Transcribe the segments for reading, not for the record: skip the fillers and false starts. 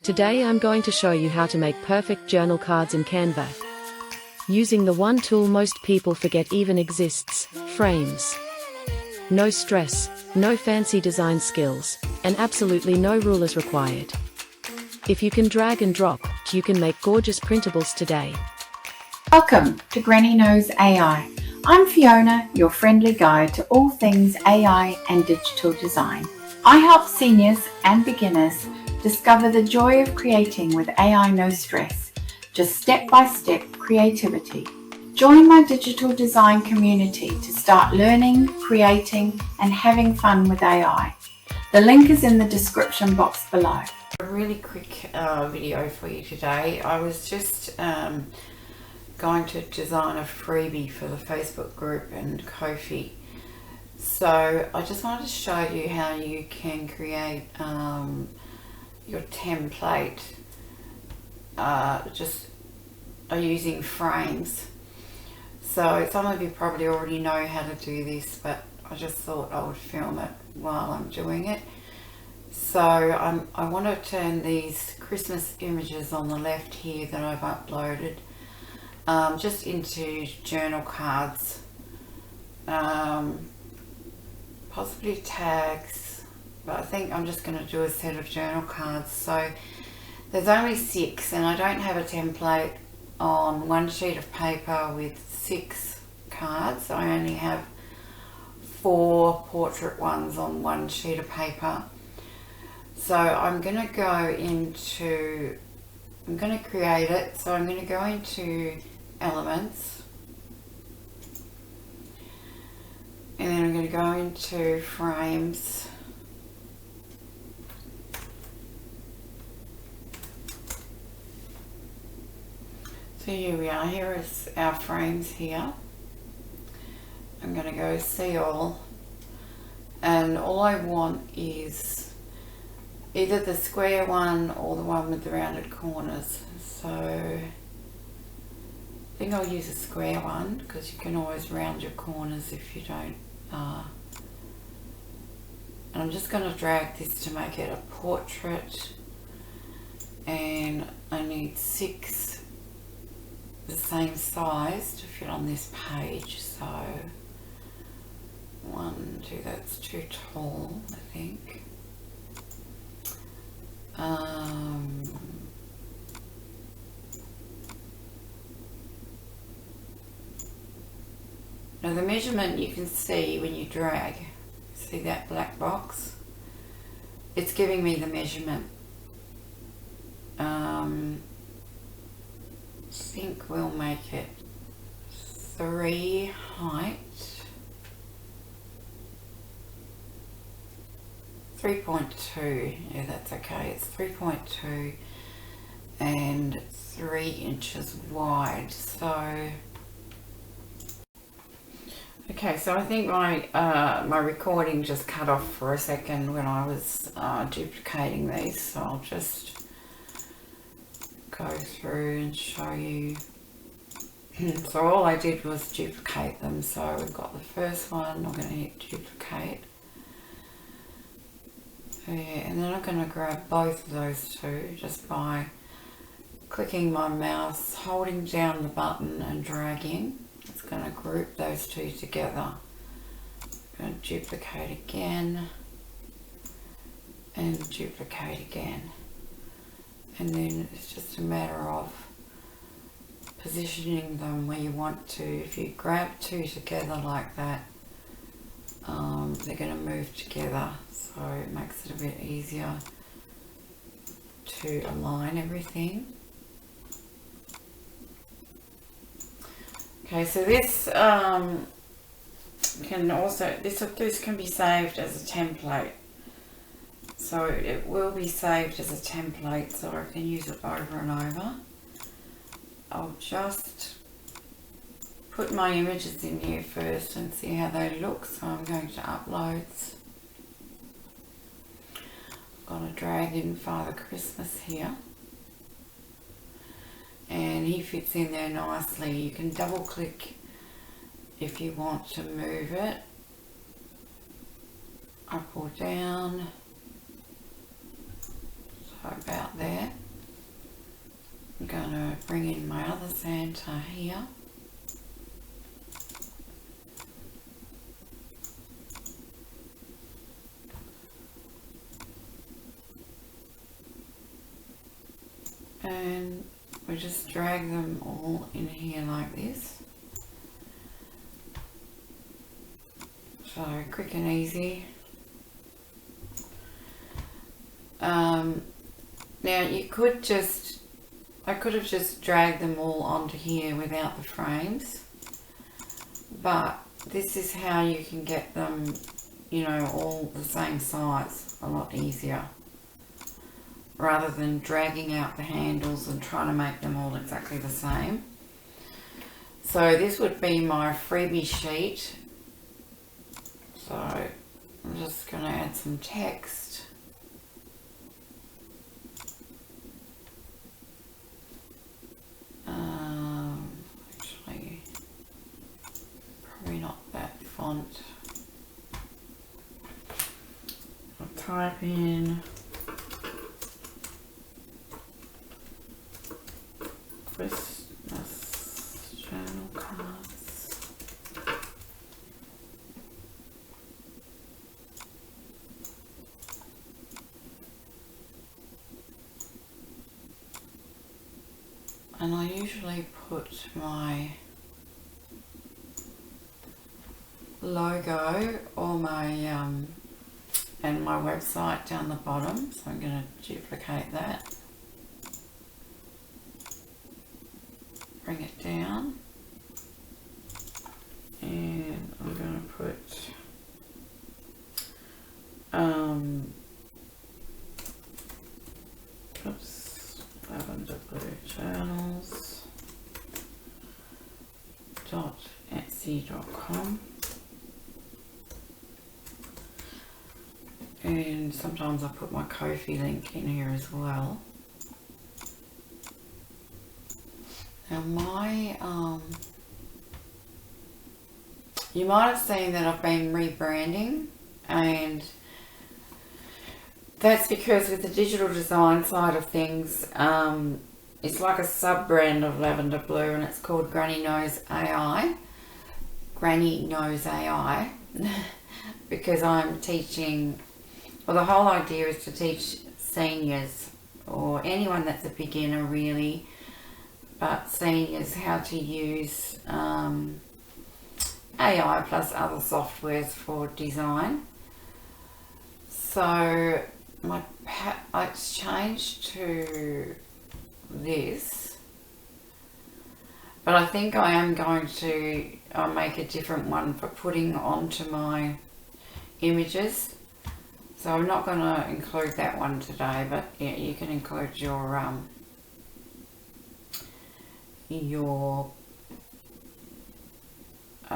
Today I'm going to show you how to make perfect journal cards in Canva. Using the one tool most people forget even exists, frames. No stress, no fancy design skills, and absolutely no rulers required. If you can drag and drop, you can make gorgeous printables today. Welcome to Granny Knows AI. I'm Fiona, your friendly guide to all things AI and digital design. I help seniors and beginners discover the joy of creating with AI no stress, just step-by-step creativity. Join my digital design community to start learning, creating, and having fun with AI. The link is in the description box below. A really quick video for you today. I was just going to design a freebie for the Facebook group and Ko-fi. So I just wanted to show you how you can create your template just using frames. So some of you probably already know how to do this, but I just thought I would film it while I'm doing it. So I want to turn these Christmas images on the left here that I've uploaded just into journal cards, possibly tags, but I think I'm just going to do a set of journal cards. So there's only 6 and I don't have a template on one sheet of paper with 6 cards. I only have 4 portrait ones on one sheet of paper. So I'm going to go into, I'm going to create it. So I'm going to go into elements, and then I'm going to go into frames, so here we are. Here is our frames here. I'm going to go see all, and all I want is either the square one or the one with the rounded corners. So I think I'll use a square one because you can always round your corners if you don't. And I'm just going to drag this to make it a portrait, and I need 6 the same size to fit on this page. So 1, 2, that's too tall, I think. Now the measurement you can see when you drag, see that black box? It's giving me the measurement. I think we'll make it 3 height, 3.2, yeah, that's okay, it's 3.2 and 3 inches wide. So okay, so I think my my recording just cut off for a second when I was duplicating these, so I'll just go through and show you. So all I did was duplicate them. So we've got the first one, I'm going to hit duplicate. Yeah, and then I'm going to grab both of those two just by clicking my mouse, holding down the button and dragging. It's going to group those two together. I'm going to duplicate again and duplicate again, and then it's just a matter of positioning them where you want to. If you grab 2 together like that, they're going to move together, so it makes it a bit easier to align everything. Okay, so this can also, this can be saved as a template. So it will be saved as a template, so I can use it over and over. I'll just put my images in here first and see how they look. So I'm going to uploads. I'm going to drag in Father Christmas here, and he fits in there nicely. You can double click if you want to move it up or down, so about there. going to bring in my other Santa here. And we just drag them all in here like this. So quick and easy. Now you could just, I could have just dragged them all onto here without the frames, but this is how you can get them, you know, all the same size a lot easier, rather than dragging out the handles and trying to make them all exactly the same. So this would be my freebie sheet. So I'm just going to add some text. Actually, probably not that font. I'll type in Christmas journal cards. And I usually put my logo or my and my website down the bottom, so I'm going to duplicate that, bring it down, and I'm going to put lavender blue journals .etsy.com, and sometimes I put my Ko-fi link in here as well. Now my you might have seen that I've been rebranding, and that's because with the digital design side of things, it's like a sub-brand of Lavender Blue, and it's called Granny Knows AI. Granny Knows AI. Because I'm teaching, well, the whole idea is to teach seniors, or anyone that's a beginner really, but seniors, how to use AI plus other softwares for design. So it's changed to this, but I think I am going to make a different one for putting onto my images. So I'm not going to include that one today, but yeah, you can include your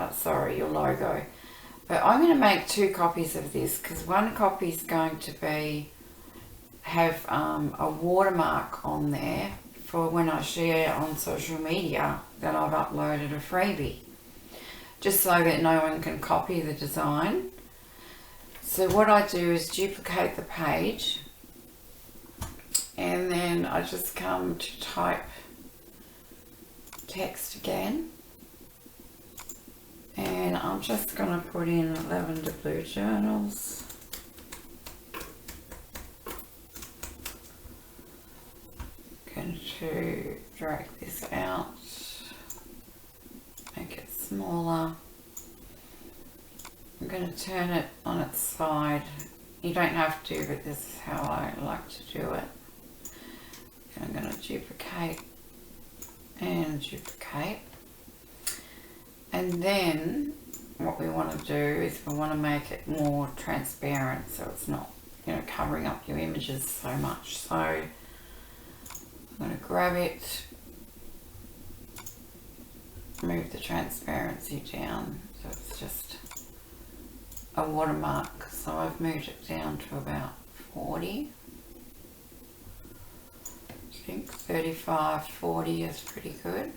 logo. But I'm going to make 2 copies of this, because one copy is going to have a watermark on there for when I share on social media that I've uploaded a freebie, just so that no one can copy the design. So what I do is duplicate the page, and then I just come to type text again, and I'm just going to put in Lavender Blue Journals. Going to drag this out, make it smaller. I'm going to turn it on its side. You don't have to, but this is how I like to do it. I'm going to duplicate and duplicate. And then what we want to do is we want to make it more transparent, so it's not, you know, covering up your images so much. So I'm going to grab it, move the transparency down so it's just a watermark. So I've moved it down to about 40. I think 35, 40 is pretty good.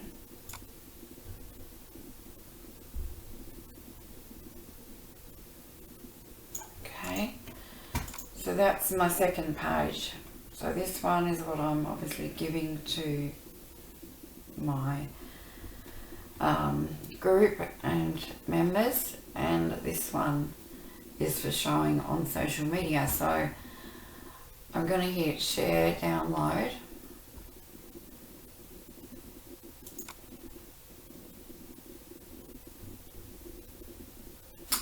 Okay, so that's my second page. So this one is what I'm obviously giving to my group and members, and this one is for showing on social media. So I'm going to hit share, download.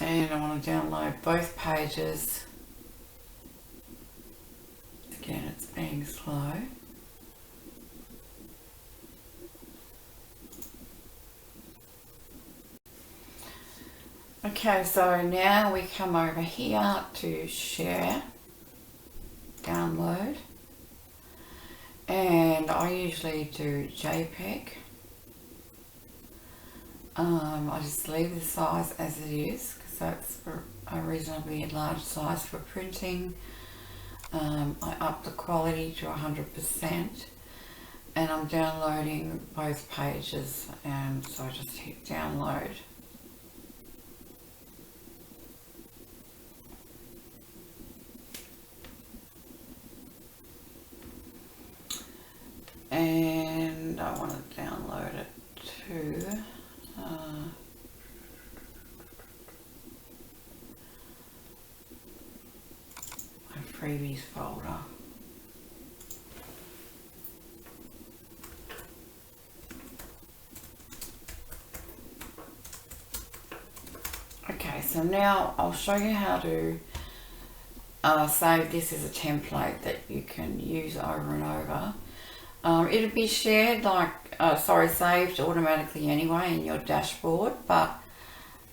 And I want to download both pages. Again, it's being slow. Okay, so now we come over here to share, download, and I usually do JPEG. I just leave the size as it is because that's a reasonably large size for printing. I up the quality to 100%, and I'm downloading both pages, and so I just hit download. And I want to download it to my freebies folder. Okay, so now I'll show you how to save this as a template that you can use over and over. It'll be shared saved automatically anyway in your dashboard, but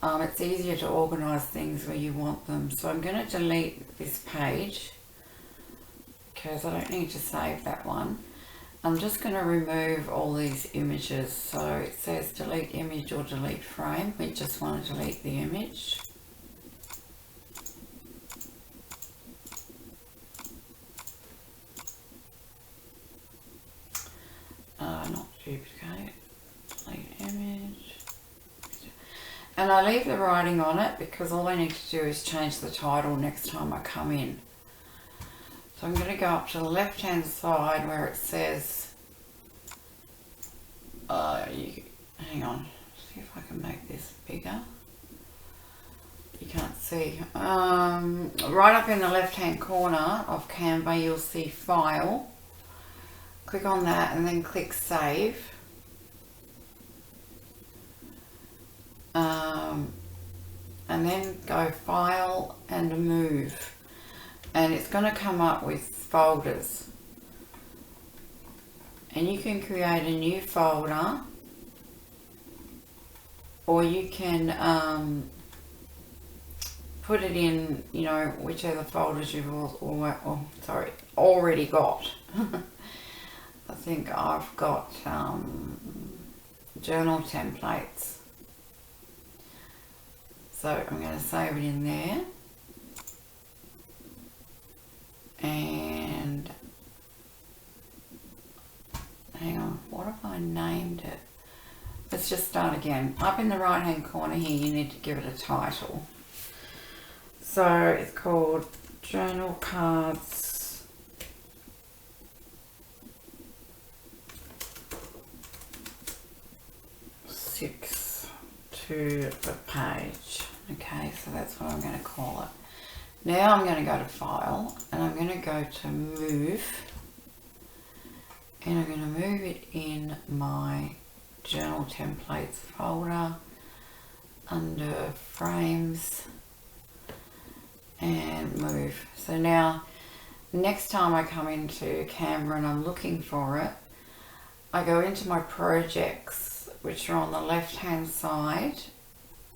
it's easier to organise things where you want them. So I'm going to delete this page because I don't need to save that one. I'm just going to remove all these images. So it says delete image or delete frame. We just want to delete the image. Not duplicate, delete image. And I leave the writing on it because all I need to do is change the title next time I come in. So I'm going to go up to the left hand side where it says, hang on, see if I can make this bigger. You can't see. Right up in the left hand corner of Canva you'll see File. Click on that and then click Save. And then go File and Move. And it's going to come up with folders. And you can create a new folder, or you can put it in, whichever folders you've already got. I think I've got journal templates. So I'm going to save it in there. And hang on, what have I named it? Let's just start again. Up in the right hand corner here you need to give it a title. So it's called Journal Cards Six to the Page. Okay, so that's what I'm going to call it. Now I'm going to go to File and I'm going to go to Move, and I'm going to move it in my Journal Templates folder under Frames and Move. So now next time I come into Canva and I'm looking for it, I go into my projects, which are on the left hand side,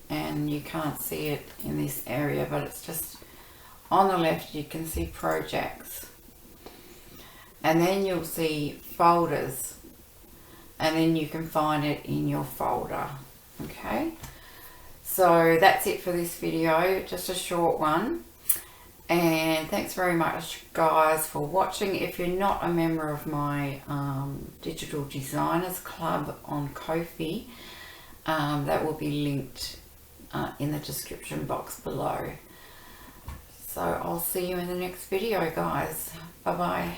and you can't see it in this area, but it's just on the left. You can see projects, and then you'll see folders, and then you can find it in your folder. Okay, so that's it for this video, just a short one. And thanks very much guys for watching. If you're not a member of my Digital Designers Club on Ko-fi, that will be linked in the description box below. So I'll see you in the next video guys. Bye bye.